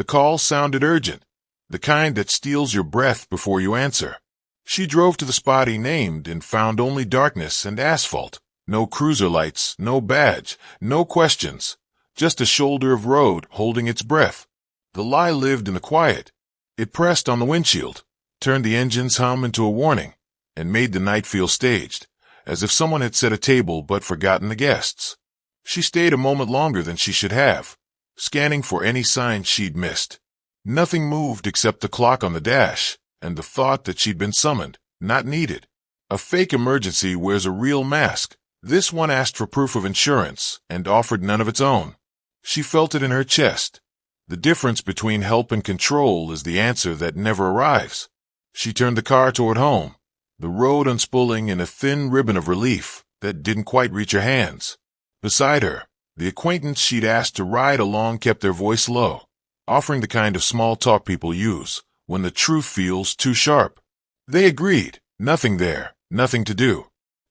The call sounded urgent, the kind that steals your breath before you answer. She drove to the spot he named and found only darkness and asphalt. No cruiser lights, no badge, no questions. Just a shoulder of road holding its breath. The lie lived in the quiet. It pressed on the windshield, turned the engine's hum into a warning, and made the night feel staged, as if someone had set a table but forgotten the guests. She stayed a moment longer than she should have, scanning for any signs she'd missed. Nothing moved except the clock on the dash, and the thought that she'd been summoned, not needed. A fake emergency wears a real mask. This one asked for proof of insurance and offered none of its own. She felt it in her chest. The difference between help and control is the answer that never arrives. She turned the car toward home, the road unspooling in a thin ribbon of relief that didn't quite reach her hands. Beside her, the acquaintance she'd asked to ride along kept their voice low, offering the kind of small talk people use when the truth feels too sharp. They agreed, nothing there, nothing to do.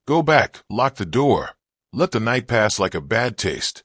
Go back, lock the door, let the night pass like a bad taste.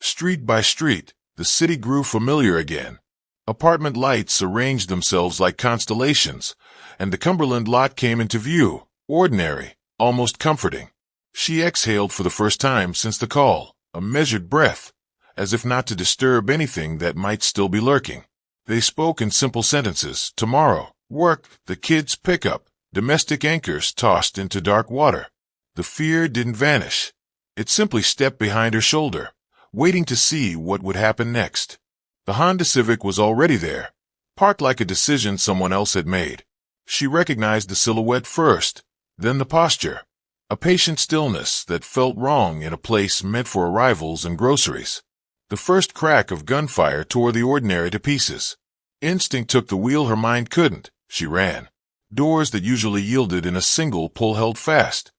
Street by street, the city grew familiar again. Apartment lights arranged themselves like constellations, and the Cumberland lot came into view, ordinary, almost comforting. She exhaled for the first time since the call, a measured breath, as if not to disturb anything that might still be lurking. They spoke in simple sentences: tomorrow, work, the kids' pickup, domestic anchors tossed into dark water. The fear didn't vanish. It simply stepped behind her shoulder, waiting to see what would happen next. The Honda Civic was already there, parked like a decision someone else had made. She recognized the silhouette first, then the posture, a patient stillness that felt wrong in a place meant for arrivals and groceries. The first crack of gunfire tore the ordinary to pieces. Instinct took the wheel her mind couldn't. She ran. Doors that usually yielded in a single pull held fast.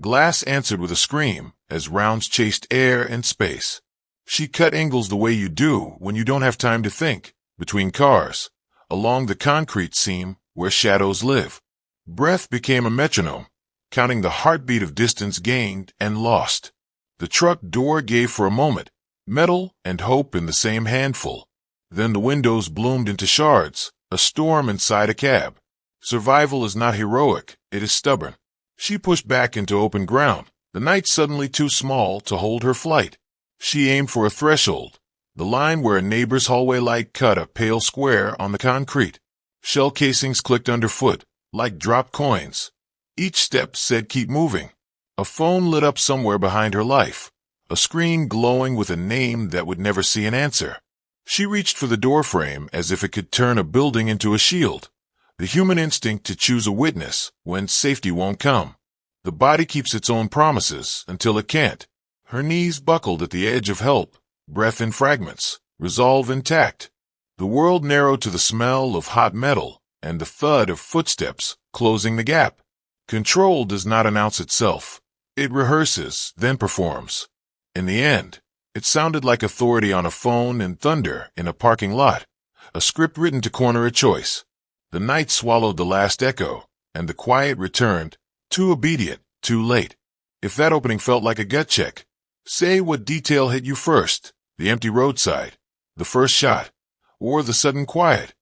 Glass answered with a scream as rounds chased air and space. She cut angles the way you do when you don't have time to think, between cars, along the concrete seam where shadows live. Breath became a metronome, counting the heartbeat of distance gained and lost. The truck door gave for a moment, metal and hope in the same handful. Then the windows bloomed into shards, a storm inside a cab. Survival is not heroic, it is stubborn. She pushed back into open ground, the night suddenly too small to hold her flight. She aimed for a threshold, the line where a neighbor's hallway light cut a pale square on the concrete. Shell casings clicked underfoot, like dropped coins. Each step said keep moving. A phone lit up somewhere behind her life, a screen glowing with a name that would never see an answer. She reached for the doorframe as if it could turn a building into a shield. The human instinct to choose a witness when safety won't come. The body keeps its own promises until it can't. Her knees buckled at the edge of help, breath in fragments, resolve intact. The world narrowed to the smell of hot metal and the thud of footsteps closing the gap. Control does not announce itself. It rehearses, then performs. In the end, it sounded like authority on a phone and thunder in a parking lot, a script written to corner a choice. The night swallowed the last echo, and the quiet returned, too obedient, too late. If that opening felt like a gut check, say what detail hit you first, the empty roadside, the first shot, or the sudden quiet,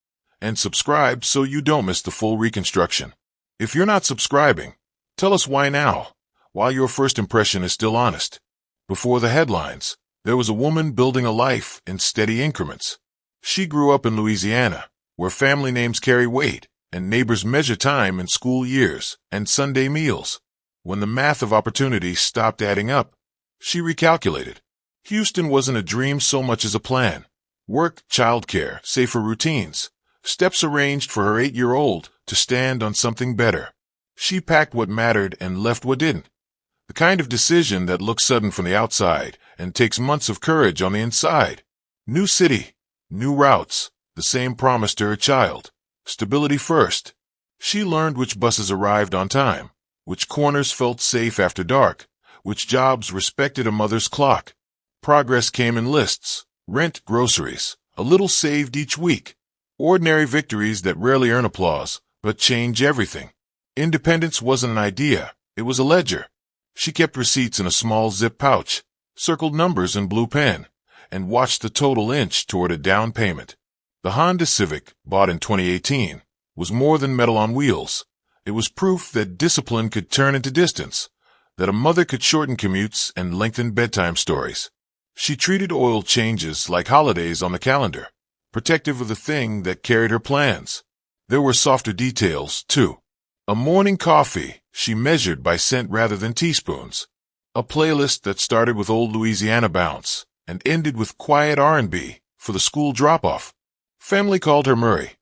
and subscribe so you don't miss the full reconstruction. If you're not subscribing, tell us why now, while your first impression is still honest. Before the headlines, there was a woman building a life in steady increments. She grew up in Louisiana, where family names carry weight, and neighbors measure time in school years and Sunday meals. When the math of opportunity stopped adding up, she recalculated. Houston wasn't a dream so much as a plan. Work, childcare, safer routines, steps arranged for her 8-year-old to stand on something better. She packed what mattered and left what didn't. The kind of decision that looks sudden from the outside and takes months of courage on the inside. New city, new routes, the same promise to her child. Stability first. She learned which buses arrived on time, which corners felt safe after dark, which jobs respected a mother's clock. Progress came in lists, rent, groceries, a little saved each week. Ordinary victories that rarely earn applause, but change everything. Independence wasn't an idea, it was a ledger. She kept receipts in a small zip pouch, circled numbers in blue pen, and watched the total inch toward a down payment. The Honda Civic, bought in 2018, was more than metal on wheels. It was proof that discipline could turn into distance, that a mother could shorten commutes and lengthen bedtime stories. She treated oil changes like holidays on the calendar, protective of the thing that carried her plans. There were softer details, too. A morning coffee she measured by scent rather than teaspoons. A playlist that started with old Louisiana bounce and ended with quiet R&B for the school drop-off. Family called her Murray,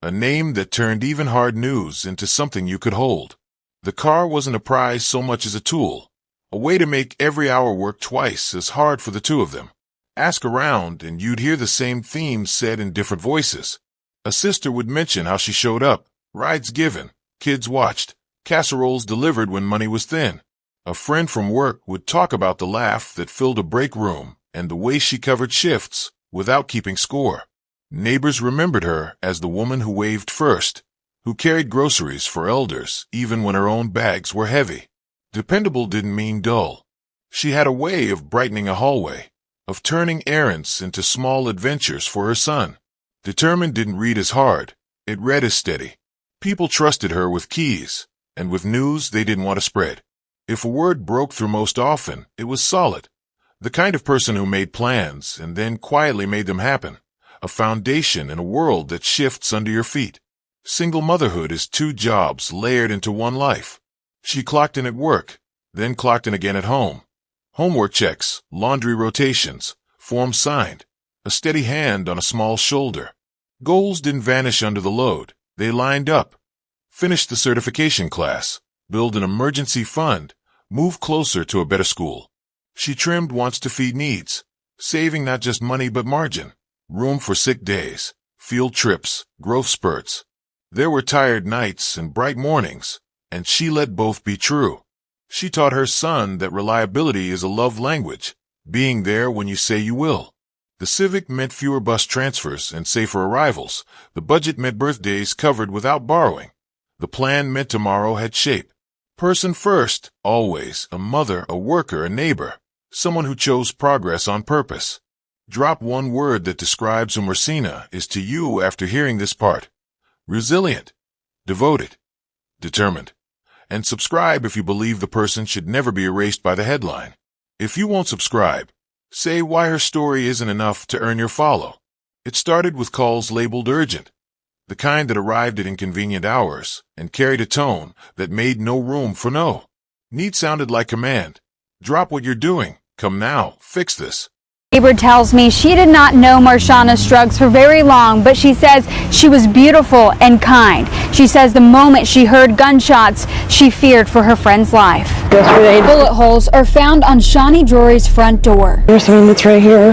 a name that turned even hard news into something you could hold. The car wasn't a prize so much as a tool, a way to make every hour work twice as hard for the two of them. Ask around and you'd hear the same themes said in different voices. A sister would mention how she showed up, rides given, kids watched, casseroles delivered when money was thin. A friend from work would talk about the laugh that filled a break room and the way she covered shifts without keeping score. Neighbors remembered her as the woman who waved first, who carried groceries for elders even when her own bags were heavy. Dependable didn't mean dull. She had a way of brightening a hallway, of turning errands into small adventures for her son. Determined didn't read as hard, it read as steady. People trusted her with keys, and with news they didn't want to spread. If a word broke through most often, it was solid. The kind of person who made plans and then quietly made them happen. A foundation in a world that shifts under your feet. Single motherhood is 2 jobs layered into one life. She clocked in at work, then clocked in again at home. Homework checks, laundry rotations, forms signed, a steady hand on a small shoulder. Goals didn't vanish under the load. They lined up. Finish the certification class, build an emergency fund, move closer to a better school. She trimmed wants to feed needs, saving not just money but margin, room for sick days, field trips, growth spurts. There were tired nights and bright mornings, and she let both be true. She taught her son that reliability is a love language, being there when you say you will. The Civic meant fewer bus transfers and safer arrivals. The budget meant birthdays covered without borrowing. The plan meant tomorrow had shape. Person first, always, a mother, a worker, a neighbor, someone who chose progress on purpose. Drop one word that describes who Mersina is to you after hearing this part. Resilient, devoted, determined. And subscribe if you believe the person should never be erased by the headline. If you won't subscribe, say why her story isn't enough to earn your follow. It started with calls labeled urgent, the kind that arrived at inconvenient hours and carried a tone that made no room for no. Need sounded like command. Drop what you're doing. Come now. Fix this. Neighbor tells me she did not know Marshana Struggs for very long, but she says she was beautiful and kind. She says the moment she heard gunshots, she feared for her friend's life. Bullet holes are found on Shawnee Drury's front door. There's one that's right here.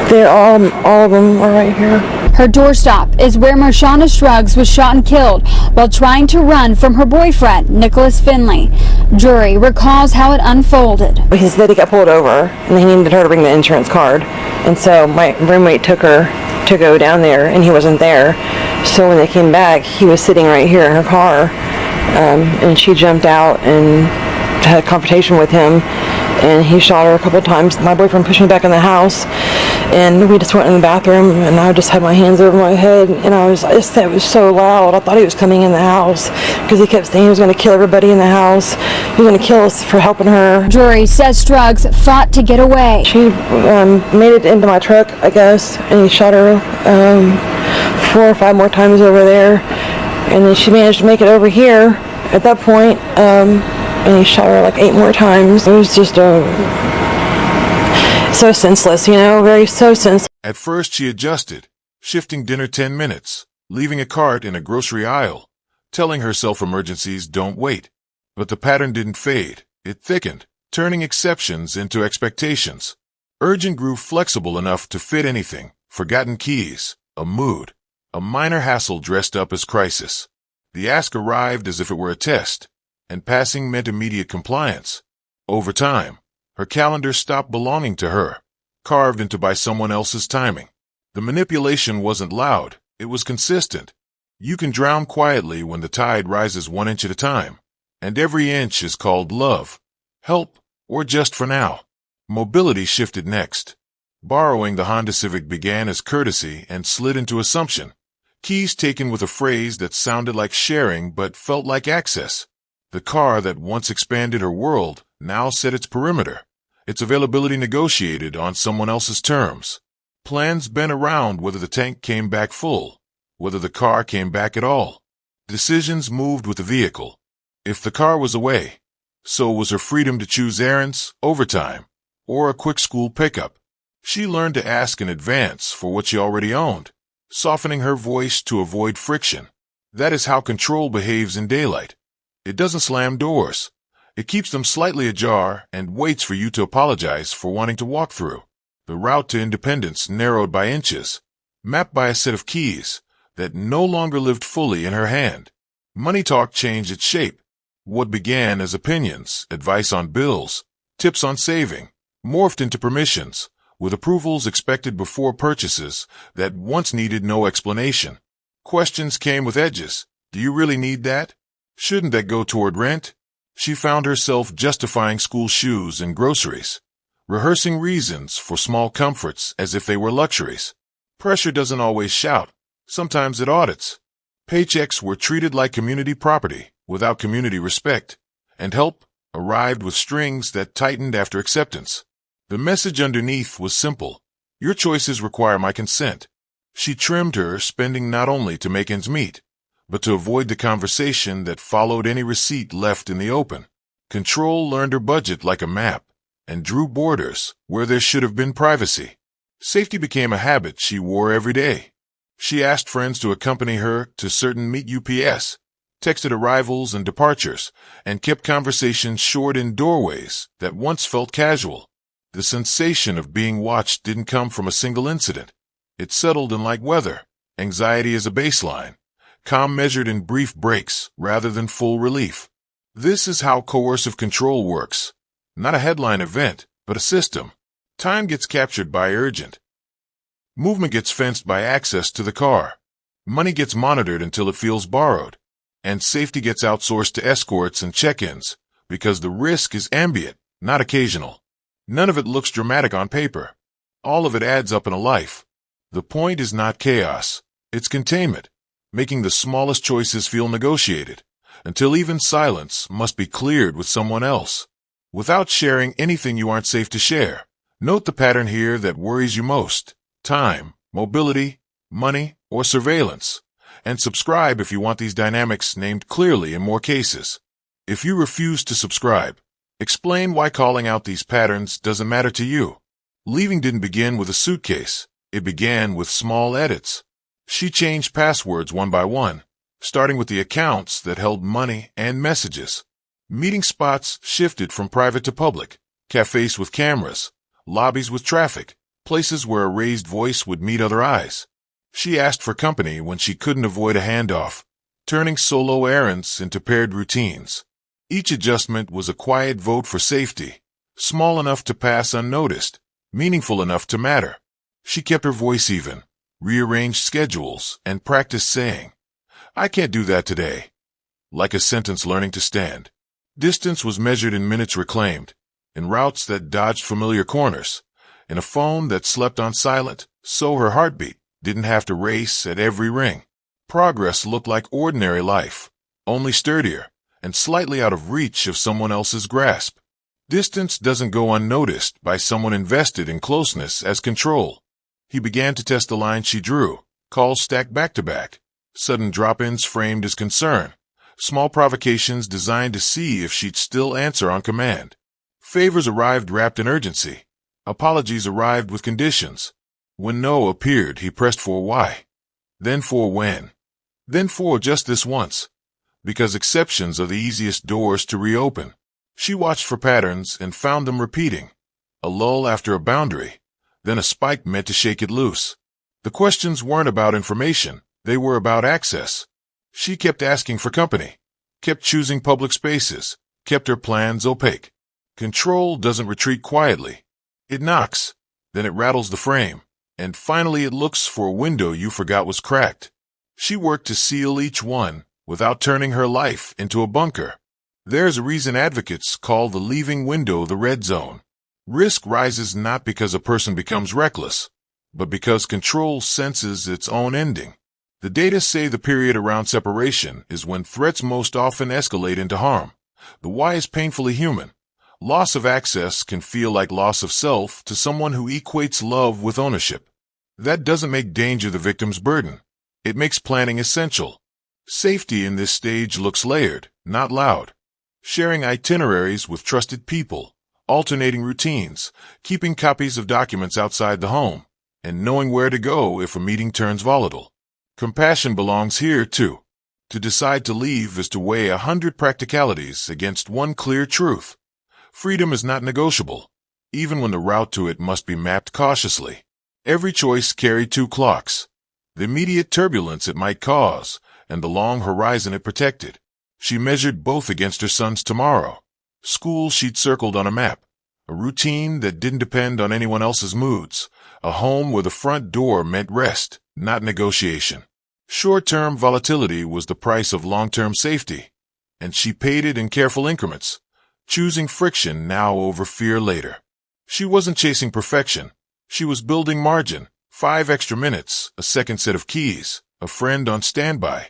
They're all of them are right here. Her doorstop is where Marshana Struggs was shot and killed while trying to run from her boyfriend, Nicholas Finley. Drury recalls how it unfolded. His lady got pulled over, and he needed her to bring the insurance card. And so my roommate took her to go down there, and he wasn't there. So when they came back, he was sitting right here in her car, and she jumped out and had a confrontation with him, and he shot her a couple times. My boyfriend pushed me back in the house, and we just went in the bathroom, and I just had my hands over my head, and it was so loud. I thought he was coming in the house because he kept saying he was going to kill everybody in the house. He was going to kill us for helping her. Drury says Struggs fought to get away. She made it into my truck, I guess, and he shot her 4 or 5 more times over there, and then she managed to make it over here at that point, and he shot her like 8 more times. It was just so senseless, so senseless. At first she adjusted, shifting dinner 10 minutes, leaving a cart in a grocery aisle, telling herself emergencies don't wait. But the pattern didn't fade. It thickened, turning exceptions into expectations. Urgent grew flexible enough to fit anything: forgotten keys, a mood, a minor hassle dressed up as crisis. The ask arrived as if it were a test, and passing meant immediate compliance. Over time, her calendar stopped belonging to her, carved into by someone else's timing. The manipulation wasn't loud, it was consistent. You can drown quietly when the tide rises 1 inch at a time, and every inch is called love, help, or just for now. Mobility shifted next. Borrowing the Honda Civic began as courtesy and slid into assumption. Keys taken with a phrase that sounded like sharing but felt like access. The car that once expanded her world now set its perimeter, its availability negotiated on someone else's terms. Plans bent around whether the tank came back full, whether the car came back at all. Decisions moved with the vehicle. If the car was away, so was her freedom to choose errands, overtime, or a quick school pickup. She learned to ask in advance for what she already owned, softening her voice to avoid friction. That is how control behaves in daylight. It doesn't slam doors. It keeps them slightly ajar and waits for you to apologize for wanting to walk through. The route to independence narrowed by inches, mapped by a set of keys that no longer lived fully in her hand. Money talk changed its shape. What began as opinions, advice on bills, tips on saving, morphed into permissions, with approvals expected before purchases that once needed no explanation. Questions came with edges. Do you really need that? Shouldn't that go toward rent? She found herself justifying school shoes and groceries, rehearsing reasons for small comforts as if they were luxuries. Pressure doesn't always shout. Sometimes it audits. Paychecks were treated like community property without community respect, and help arrived with strings that tightened after acceptance. The message underneath was simple. Your choices require my consent. She trimmed her spending not only to make ends meet, but to avoid the conversation that followed any receipt left in the open. Control learned her budget like a map and drew borders where there should have been privacy. Safety became a habit she wore every day. She asked friends to accompany her to certain meet UPS, texted arrivals and departures, and kept conversations short in doorways that once felt casual. The sensation of being watched didn't come from a single incident. It settled in like weather. Anxiety is a baseline, calm measured in brief breaks rather than full relief. This is how coercive control works. Not a headline event, but a system. Time gets captured by urgent. Movement gets fenced by access to the car. Money gets monitored until it feels borrowed. And safety gets outsourced to escorts and check-ins because the risk is ambient, not occasional. None of it looks dramatic on paper. All of it adds up in a life. The point is not chaos. It's containment, making the smallest choices feel negotiated, until even silence must be cleared with someone else, without sharing anything you aren't safe to share. Note the pattern here that worries you most: time, mobility, money, or surveillance. And subscribe if you want these dynamics named clearly in more cases. If you refuse to subscribe, explain why calling out these patterns doesn't matter to you. Leaving didn't begin with a suitcase. It began with small edits. She changed passwords one by one, starting with the accounts that held money and messages. Meeting spots shifted from private to public, cafes with cameras, lobbies with traffic, places where a raised voice would meet other eyes. She asked for company when she couldn't avoid a handoff, turning solo errands into paired routines. Each adjustment was a quiet vote for safety, small enough to pass unnoticed, meaningful enough to matter. She kept her voice even, rearranged schedules, and practiced saying, "I can't do that today," like a sentence learning to stand. Distance was measured in minutes reclaimed, in routes that dodged familiar corners, in a phone that slept on silent, so her heartbeat didn't have to race at every ring. Progress looked like ordinary life, only sturdier and slightly out of reach of someone else's grasp. Distance doesn't go unnoticed by someone invested in closeness as control. He began to test the line she drew, calls stacked back to back, sudden drop-ins framed as concern, small provocations designed to see if she'd still answer on command. Favors arrived wrapped in urgency. Apologies arrived with conditions. When no appeared, he pressed for why, then for when, then for just this once, because exceptions are the easiest doors to reopen. She watched for patterns and found them repeating. A lull after a boundary, then a spike meant to shake it loose. The questions weren't about information, they were about access. She kept asking for company, kept choosing public spaces, kept her plans opaque. Control doesn't retreat quietly. It knocks, then it rattles the frame, and finally it looks for a window you forgot was cracked. She worked to seal each one without turning her life into a bunker. There's a reason advocates call the leaving window the red zone. Risk rises not because a person becomes reckless, but because control senses its own ending. The data say the period around separation is when threats most often escalate into harm. The why is painfully human. Loss of access can feel like loss of self to someone who equates love with ownership. That doesn't make danger the victim's burden. It makes planning essential. Safety in this stage looks layered, not loud. Sharing itineraries with trusted people, alternating routines, keeping copies of documents outside the home, and knowing where to go if a meeting turns volatile. Compassion belongs here, too. To decide to leave is to weigh 100 practicalities against one clear truth. Freedom is not negotiable, even when the route to it must be mapped cautiously. Every choice carried two clocks. The immediate turbulence it might cause, and the long horizon it protected. She measured both against her son's tomorrow. School she'd circled on a map. A routine that didn't depend on anyone else's moods. A home where the front door meant rest, not negotiation. Short-term volatility was the price of long-term safety, and she paid it in careful increments, choosing friction now over fear later. She wasn't chasing perfection. She was building margin, 5 extra minutes, a second set of keys, a friend on standby,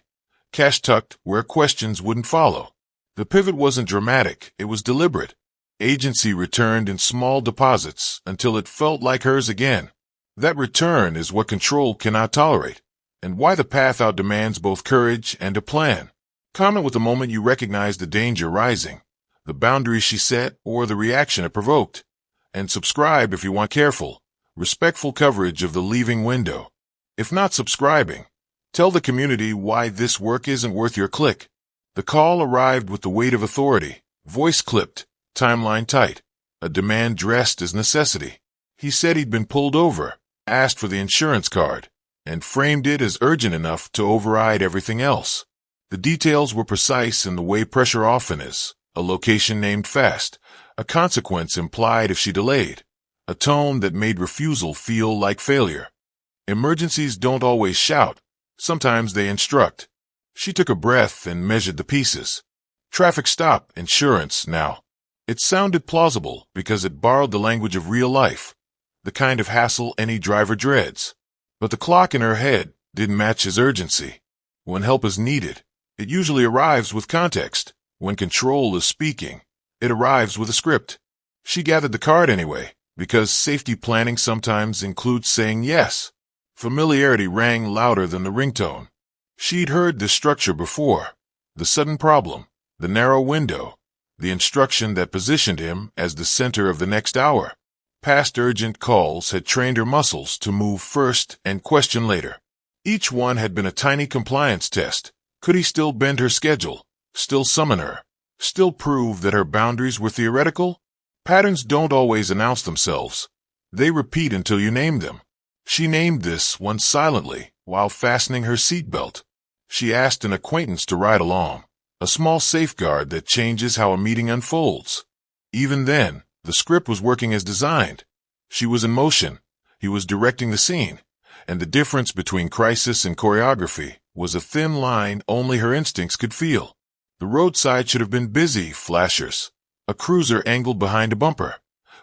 cash tucked where questions wouldn't follow. The pivot wasn't dramatic, it was deliberate. Agency returned in small deposits until it felt like hers again. That return is what control cannot tolerate, and why the path out demands both courage and a plan. Comment with the moment you recognize the danger rising, the boundaries she set, or the reaction it provoked. And subscribe if you want careful, respectful coverage of the leaving window. If not subscribing, tell the community why this work isn't worth your click. The call arrived with the weight of authority, voice clipped, timeline tight, a demand dressed as necessity. He said he'd been pulled over, asked for the insurance card, and framed it as urgent enough to override everything else. The details were precise in the way pressure often is, a location named fast, a consequence implied if she delayed, a tone that made refusal feel like failure. Emergencies don't always shout, sometimes they instruct. She took a breath and measured the pieces. Traffic stop, insurance, now. It sounded plausible because it borrowed the language of real life, the kind of hassle any driver dreads. But the clock in her head didn't match his urgency. When help is needed, it usually arrives with context. When control is speaking, it arrives with a script. She gathered the card anyway, because safety planning sometimes includes saying yes. Familiarity rang louder than the ringtone. She'd heard this structure before. The sudden problem, the narrow window, the instruction that positioned him as the center of the next hour. Past urgent calls had trained her muscles to move first and question later. Each one had been a tiny compliance test. Could he still bend her schedule, still summon her, still prove that her boundaries were theoretical? Patterns don't always announce themselves. They repeat until you name them. She named this one silently while fastening her seatbelt. She asked an acquaintance to ride along, a small safeguard that changes how a meeting unfolds. Even then, the script was working as designed. She was in motion. He was directing the scene. And the difference between crisis and choreography was a thin line only her instincts could feel. The roadside should have been busy, flashers. A cruiser angled behind a bumper.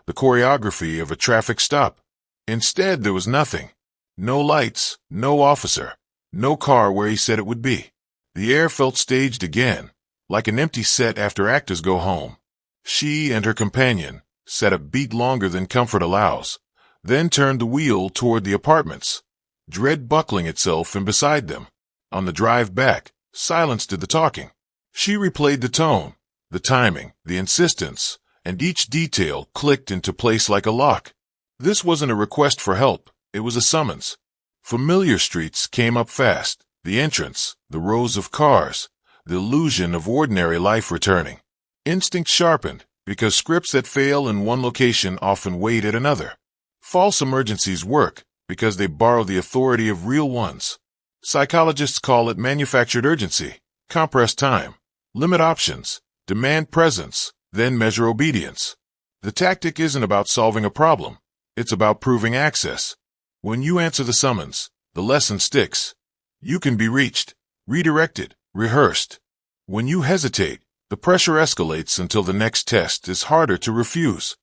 The choreography of a traffic stop. Instead, there was nothing. No lights, no officer, no car where he said it would be. The air felt staged again, like an empty set after actors go home. She and her companion sat a beat longer than comfort allows, then turned the wheel toward the apartments, dread buckling itself in beside them. On the drive back, silence did the talking. She replayed the tone, the timing, the insistence, and each detail clicked into place like a lock. This wasn't a request for help, it was a summons. Familiar streets came up fast, the entrance, the rows of cars, the illusion of ordinary life returning. Instinct sharpened, because scripts that fail in one location often wait at another. False emergencies work, because they borrow the authority of real ones. Psychologists call it manufactured urgency, compress time, limit options, demand presence, then measure obedience. The tactic isn't about solving a problem. It's about proving access. When you answer the summons, the lesson sticks. You can be reached, redirected, rehearsed. When you hesitate, the pressure escalates until the next test is harder to refuse.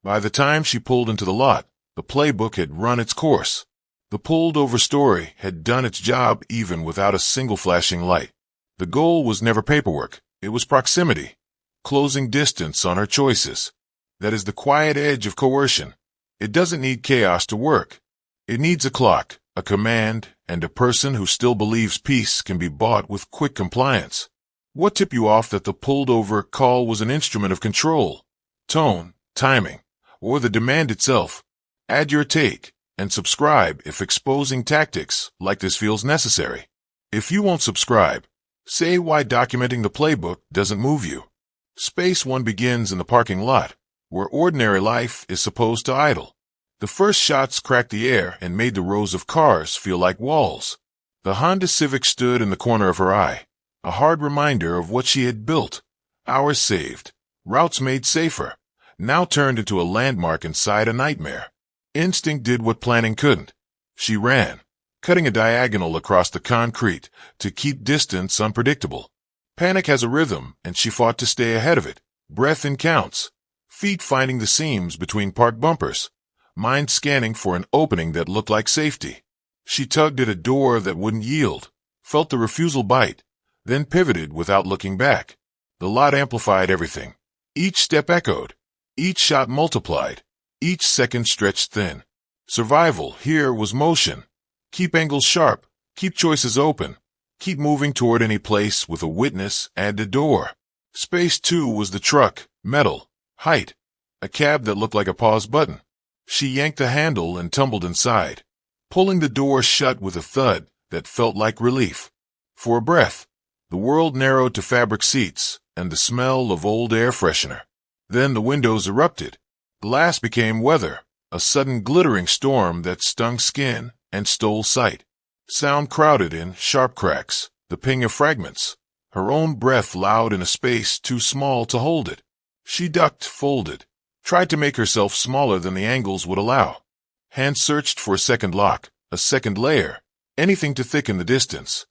By the time she pulled into the lot, the playbook had run its course. The pulled-over story had done its job even without a single flashing light. The goal was never paperwork. It was proximity, closing distance on her choices. That is the quiet edge of coercion. It doesn't need chaos to work. It needs a clock, a command, and a person who still believes peace can be bought with quick compliance. What tipped you off that the pulled-over call was an instrument of control? Tone, timing, or the demand itself? Add your take, and subscribe if exposing tactics like this feels necessary. If you won't subscribe, say why documenting the playbook doesn't move you. Space 1 begins in the parking lot, where ordinary life is supposed to idle. The first shots cracked the air and made the rows of cars feel like walls. The Honda Civic stood in the corner of her eye, a hard reminder of what she had built. Hours saved, routes made safer, now turned into a landmark inside a nightmare. Instinct did what planning couldn't. She ran, cutting a diagonal across the concrete to keep distance unpredictable. Panic has a rhythm, and she fought to stay ahead of it. Breath in counts, feet finding the seams between parked bumpers, mind scanning for an opening that looked like safety. She tugged at a door that wouldn't yield, felt the refusal bite, then pivoted without looking back. The lot amplified everything. Each step echoed, each shot multiplied, each second stretched thin. Survival here was motion. Keep angles sharp, keep choices open, keep moving toward any place with a witness and a door. Space 2 was the truck, metal, height, a cab that looked like a pause button. She yanked the handle and tumbled inside, pulling the door shut with a thud that felt like relief. For a breath, the world narrowed to fabric seats and the smell of old air freshener. Then the windows erupted. Glass became weather, a sudden glittering storm that stung skin and stole sight. Sound crowded in sharp cracks, the ping of fragments, her own breath loud in a space too small to hold it. She ducked, folded, tried to make herself smaller than the angles would allow. Hands searched for a second lock, a second layer, anything to thicken the distance.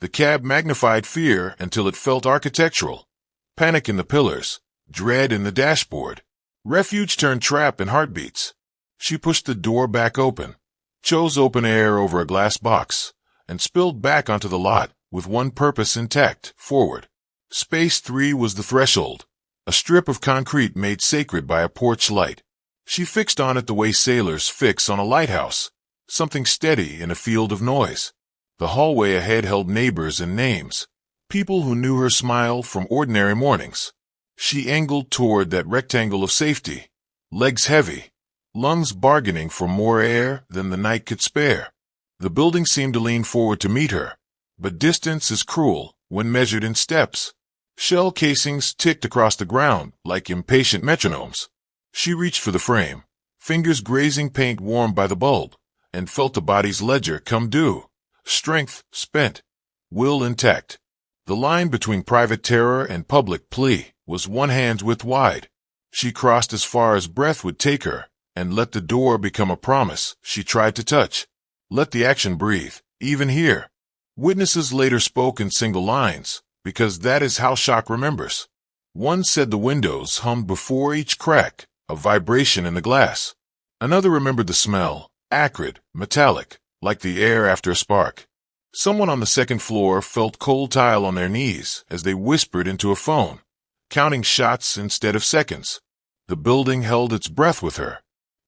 The cab magnified fear until it felt architectural. Panic in the pillars, dread in the dashboard. Refuge turned trap in heartbeats. She pushed the door back open, chose open air over a glass box, and spilled back onto the lot with one purpose intact, forward. Space 3 was the threshold, a strip of concrete made sacred by a porch light. She fixed on it the way sailors fix on a lighthouse, something steady in a field of noise. The hallway ahead held neighbors and names, people who knew her smile from ordinary mornings. She angled toward that rectangle of safety, legs heavy, lungs bargaining for more air than the night could spare. The building seemed to lean forward to meet her, but distance is cruel when measured in steps. Shell casings ticked across the ground like impatient metronomes. She reached for the frame, fingers grazing paint warmed by the bulb, and felt the body's ledger come due. Strength spent, will intact. The line between private terror and public plea was one hand's width wide. She crossed as far as breath would take her and let the door become a promise she tried to touch. Let the action breathe, even here. Witnesses later spoke in single lines, because that is how shock remembers. One said the windows hummed before each crack, a vibration in the glass. Another remembered the smell, acrid, metallic, like the air after a spark. Someone on the second floor felt cold tile on their knees as they whispered into a phone, counting shots instead of seconds. The building held its breath with her.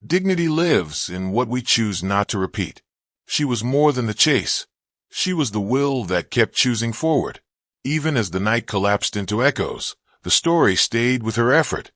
Dignity lives in what we choose not to repeat. She was more than the chase. She was the will that kept choosing forward. Even as the night collapsed into echoes, the story stayed with her effort.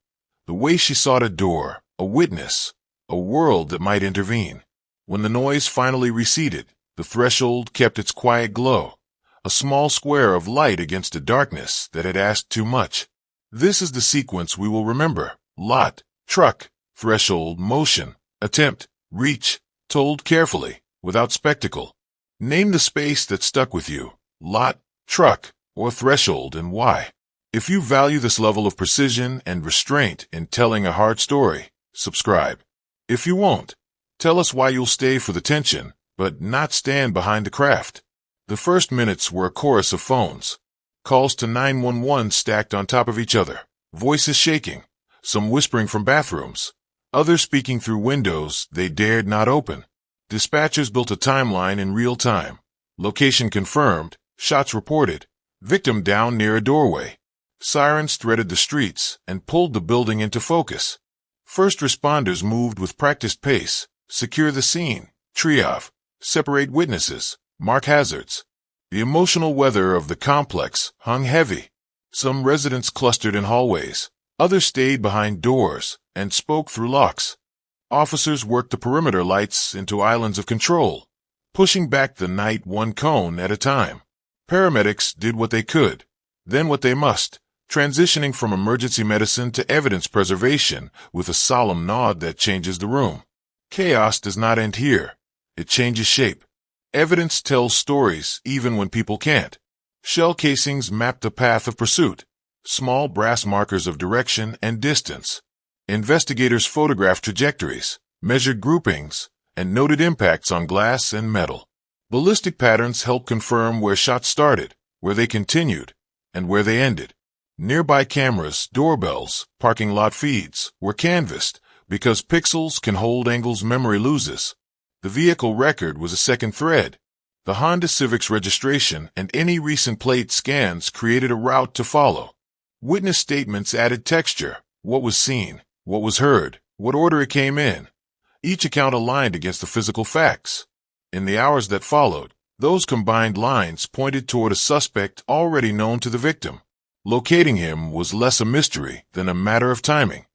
The way she sought a door, a witness, a world that might intervene. When the noise finally receded, the threshold kept its quiet glow, a small square of light against a darkness that had asked too much. This is the sequence we will remember. Lot, truck, threshold, motion, attempt, reach, told carefully, without spectacle. Name the space that stuck with you, lot, truck, or threshold, and why. If you value this level of precision and restraint in telling a hard story, subscribe. If you won't, tell us why you'll stay for the tension, but not stand behind the craft. The first minutes were a chorus of phones. Calls to 911 stacked on top of each other, voices shaking, some whispering from bathrooms, others speaking through windows they dared not open. Dispatchers built a timeline in real time. Location confirmed, shots reported, victim down near a doorway. Sirens threaded the streets and pulled the building into focus. First responders moved with practiced pace, secure the scene, triage, separate witnesses, mark hazards. The emotional weather of the complex hung heavy. Some residents clustered in hallways. Others stayed behind doors and spoke through locks. Officers worked the perimeter lights into islands of control, pushing back the night one cone at a time. Paramedics did what they could, then what they must, transitioning from emergency medicine to evidence preservation with a solemn nod that changes the room. Chaos does not end here. It changes shape. Evidence tells stories even when people can't. Shell casings mapped the path of pursuit, small brass markers of direction and distance. Investigators photographed trajectories, measured groupings, and noted impacts on glass and metal. Ballistic patterns help confirm where shots started, where they continued, and where they ended. Nearby cameras, doorbells, parking lot feeds were canvassed because pixels can hold angles memory loses. The vehicle record was a second thread. The Honda Civic's registration and any recent plate scans created a route to follow. Witness statements added texture, what was seen, what was heard, what order it came in. Each account aligned against the physical facts. In the hours that followed, those combined lines pointed toward a suspect already known to the victim. Locating him was less a mystery than a matter of timing.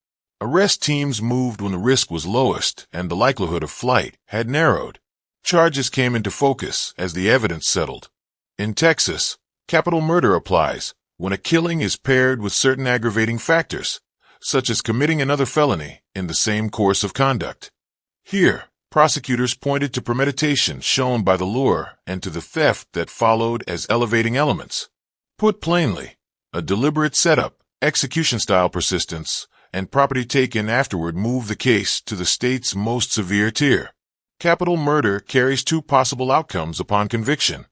Arrest teams moved when the risk was lowest and the likelihood of flight had narrowed. Charges came into focus as the evidence settled. In Texas, capital murder applies when a killing is paired with certain aggravating factors, such as committing another felony in the same course of conduct. Here, prosecutors pointed to premeditation shown by the lure and to the theft that followed as elevating elements. Put plainly, a deliberate setup, execution-style persistence, and property taken afterward move the case to the state's most severe tier. Capital murder carries two possible outcomes upon conviction: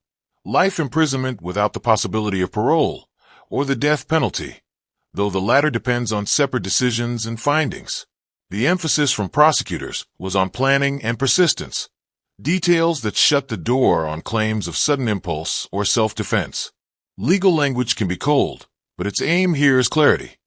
life imprisonment without the possibility of parole, or the death penalty, though the latter depends on separate decisions and findings. The emphasis from prosecutors was on planning and persistence, details that shut the door on claims of sudden impulse or self-defense. Legal language can be cold, but its aim here is clarity.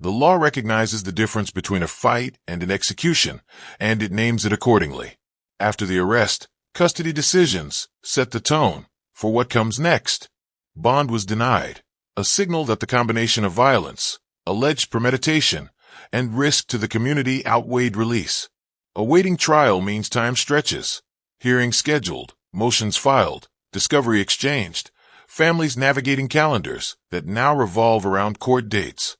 The law recognizes the difference between a fight and an execution, and it names it accordingly. After the arrest, custody decisions set the tone for what comes next. Bond was denied, a signal that the combination of violence, alleged premeditation, and risk to the community outweighed release. Awaiting trial means time stretches, hearings scheduled, motions filed, discovery exchanged, families navigating calendars that now revolve around court dates.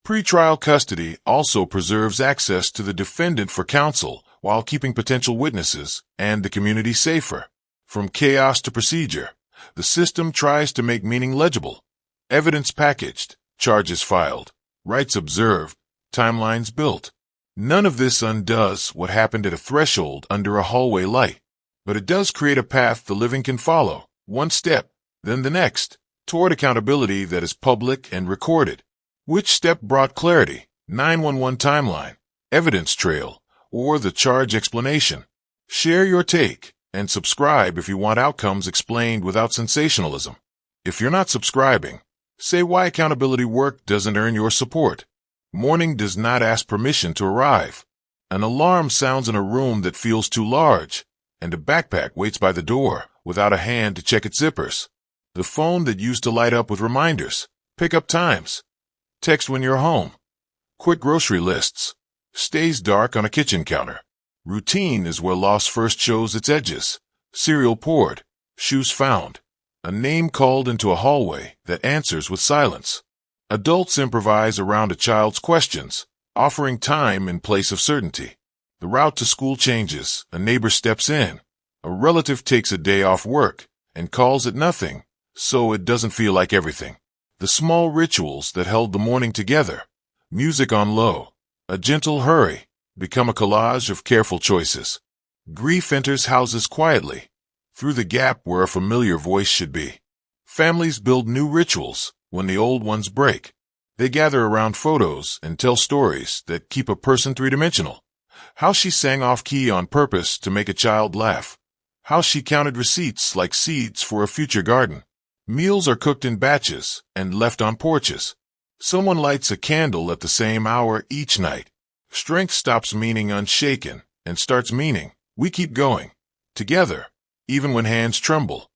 Pretrial custody also preserves access to the defendant for counsel while keeping potential witnesses and the community safer. From chaos to procedure, the system tries to make meaning legible. Evidence packaged, charges filed, rights observed, timelines built. None of this undoes what happened at a threshold under a hallway light, but it does create a path the living can follow, one step, then the next, toward accountability that is public and recorded. Which step brought clarity? 911 timeline, evidence trail, or the charge explanation? Share your take and subscribe if you want outcomes explained without sensationalism. If you're not subscribing, say why accountability work doesn't earn your support. Morning does not ask permission to arrive. An alarm sounds in a room that feels too large, and a backpack waits by the door without a hand to check its zippers. The phone that used to light up with reminders, pick-up times, text when you're home, quick grocery lists, stays dark on a kitchen counter. Routine is where loss first shows its edges. Cereal poured, shoes found, a name called into a hallway that answers with silence. Adults improvise around a child's questions, offering time in place of certainty. The route to school changes, a neighbor steps in, a relative takes a day off work and calls it nothing, so it doesn't feel like everything. The small rituals that held the morning together, music on low, a gentle hurry, become a collage of careful choices. Grief enters houses quietly, through the gap where a familiar voice should be. Families build new rituals when the old ones break. They gather around photos and tell stories that keep a person three-dimensional, How she sang off-key on purpose to make a child laugh. How she counted receipts like seeds for a future garden. Meals are cooked in batches and left on porches. Someone lights a candle at the same hour each night. Strength stops meaning unshaken and starts meaning we keep going, together, even when hands tremble.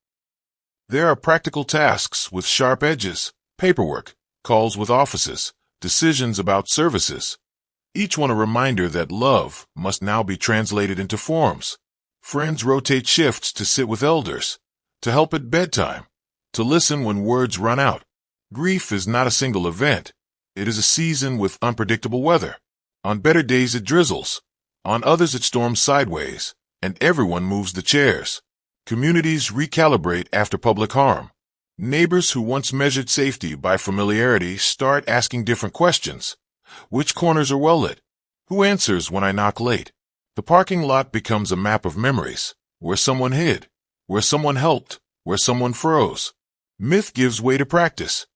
There are practical tasks with sharp edges, paperwork, calls with offices, decisions about services. Each one a reminder that love must now be translated into forms. Friends rotate shifts to sit with elders, to help at bedtime, to listen when words run out. Grief is not a single event. It is a season with unpredictable weather. On better days it drizzles. On others it storms sideways, and everyone moves the chairs. Communities recalibrate after public harm. Neighbors who once measured safety by familiarity start asking different questions. Which corners are well lit? Who answers when I knock late? The parking lot becomes a map of memories, where someone hid, where someone helped, where someone froze. Myth gives way to practice.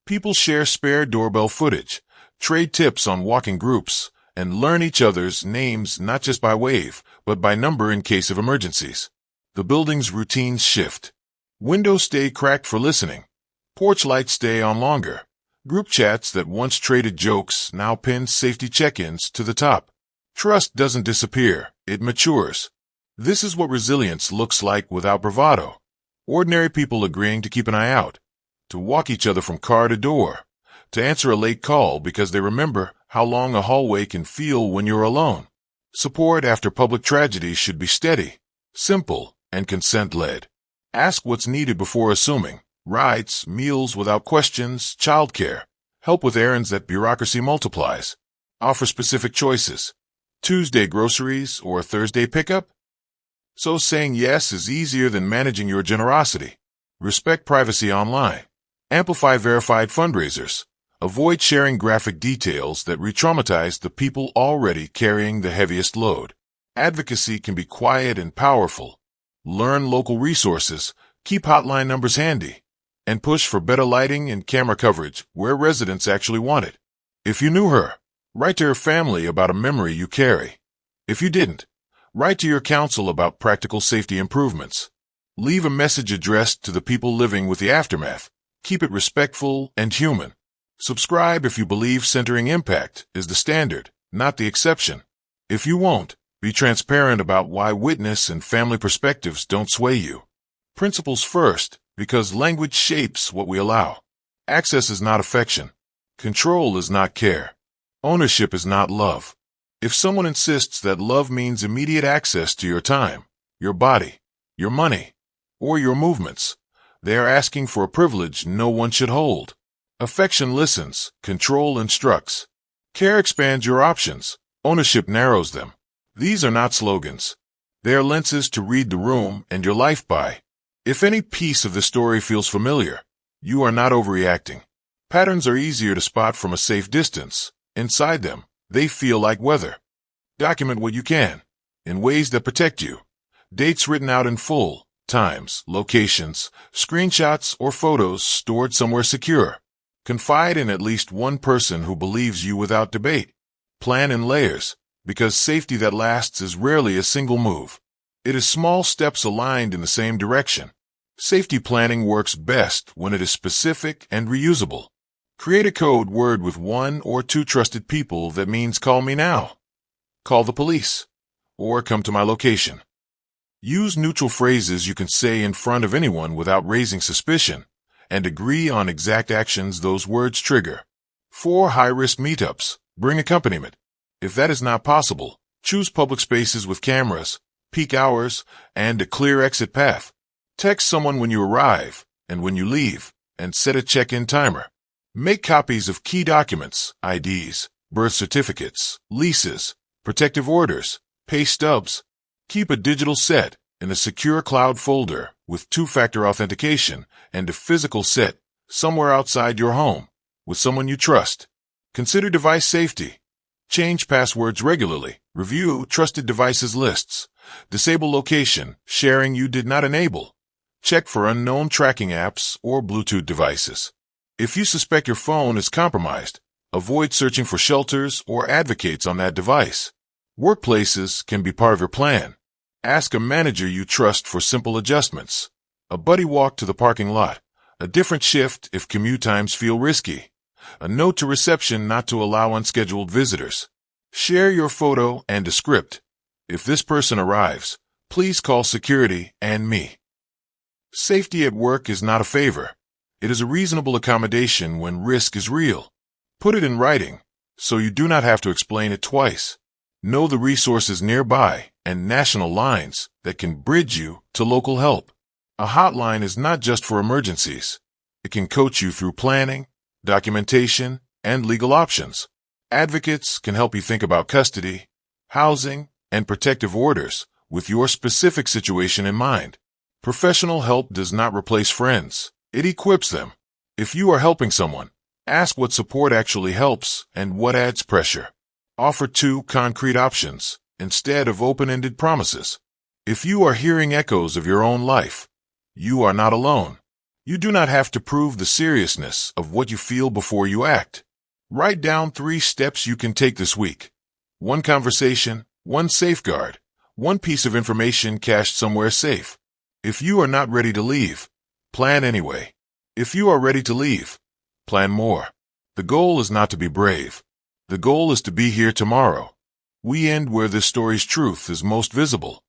People share spare doorbell footage, trade tips on walking groups, and learn each other's names not just by wave, but by number in case of emergencies. The building's routines shift. Windows stay cracked for listening. Porch lights stay on longer. Group chats that once traded jokes now pin safety check-ins to the top. Trust doesn't disappear, it matures. This is what resilience looks like without bravado. Ordinary people agreeing to keep an eye out, to walk each other from car to door, to answer a late call because they remember how long a hallway can feel when you're alone. Support after public tragedy should be steady, simple, and consent-led. Ask what's needed before assuming. Rides, meals without questions, childcare. Help with errands that bureaucracy multiplies. Offer specific choices. Tuesday groceries or Thursday pickup? So saying yes is easier than managing your generosity. Respect privacy online. Amplify verified fundraisers. Avoid sharing graphic details that re-traumatize the people already carrying the heaviest load. Advocacy can be quiet and powerful. Learn local resources, keep hotline numbers handy, and push for better lighting and camera coverage where residents actually want it. If you knew her, write to her family about a memory you carry. If you didn't, write to your council about practical safety improvements. Leave a message addressed to the people living with the aftermath. Keep it respectful and human. Subscribe if you believe centering impact is the standard, not the exception. If you won't, be transparent about why witness and family perspectives don't sway you. Principles first, because language shapes what we allow. Access is not affection. Control is not care. Ownership is not love. If someone insists that love means immediate access to your time, your body, your money, or your movements, they are asking for a privilege no one should hold. Affection listens, control instructs. Care expands your options, ownership narrows them. These are not slogans. They are lenses to read the room and your life by. If any piece of the story feels familiar, you are not overreacting. Patterns are easier to spot from a safe distance. Inside them, they feel like weather. Document what you can, in ways that protect you. Dates written out in full, times, locations, screenshots, or photos stored somewhere secure. Confide in at least one person who believes you without debate. Plan in layers, because safety that lasts is rarely a single move. It is small steps aligned in the same direction. Safety planning works best when it is specific and reusable. Create a code word with 1 or 2 trusted people that means call me now, call the police, or come to my location. Use neutral phrases you can say in front of anyone without raising suspicion, and agree on exact actions those words trigger. For high-risk meetups, bring accompaniment. If that is not possible, choose public spaces with cameras, peak hours, and a clear exit path. Text someone when you arrive and when you leave, and set a check-in timer. Make copies of key documents, IDs, birth certificates, leases, protective orders, pay stubs. Keep a digital set in a secure cloud folder with 2-factor authentication and a physical set somewhere outside your home with someone you trust. Consider device safety. Change passwords regularly. Review trusted devices lists. Disable location sharing you did not enable. Check for unknown tracking apps or Bluetooth devices. If you suspect your phone is compromised, avoid searching for shelters or advocates on that device. Workplaces can be part of your plan. Ask a manager you trust for simple adjustments. A buddy walk to the parking lot. A different shift if commute times feel risky. A note to reception not to allow unscheduled visitors. Share your photo and a script. If this person arrives, please call security and me. Safety at work is not a favor. It is a reasonable accommodation when risk is real. Put it in writing, so you do not have to explain it twice. Know the resources nearby and national lines that can bridge you to local help. A hotline is not just for emergencies. It can coach you through planning, documentation, and legal options. Advocates can help you think about custody, housing, and protective orders with your specific situation in mind. Professional help does not replace friends. It equips them. If you are helping someone, ask what support actually helps and what adds pressure. Offer 2 concrete options instead of open-ended promises. If you are hearing echoes of your own life, you are not alone. You do not have to prove the seriousness of what you feel before you act. Write down 3 steps you can take this week. 1 conversation, 1 safeguard, 1 piece of information cached somewhere safe. If you are not ready to leave, plan anyway. If you are ready to leave, plan more. The goal is not to be brave. The goal is to be here tomorrow. We end where this story's truth is most visible.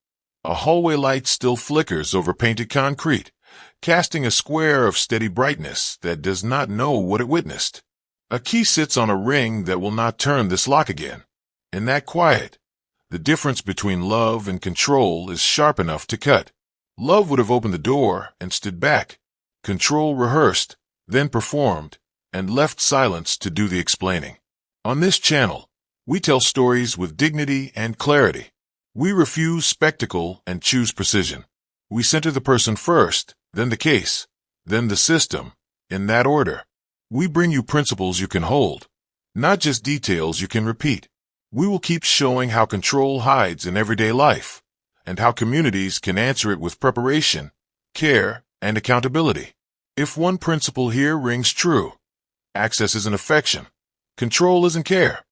A hallway light still flickers over painted concrete, casting a square of steady brightness that does not know what it witnessed. A key sits on a ring that will not turn this lock again. In that quiet, the difference between love and control is sharp enough to cut. Love would have opened the door and stood back. Control rehearsed, then performed, and left silence to do the explaining. On this channel, we tell stories with dignity and clarity. We refuse spectacle and choose precision. We center the person first, then the case, then the system, in that order. We bring you principles you can hold, not just details you can repeat. We will keep showing how control hides in everyday life, and how communities can answer it with preparation, care, and accountability. If one principle here rings true, access isn't affection. Control isn't care.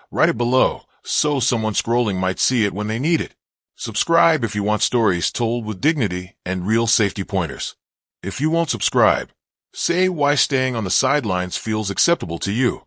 Write it below, so someone scrolling might see it when they need it. Subscribe if you want stories told with dignity and real safety pointers. If you won't subscribe, say why staying on the sidelines feels acceptable to you.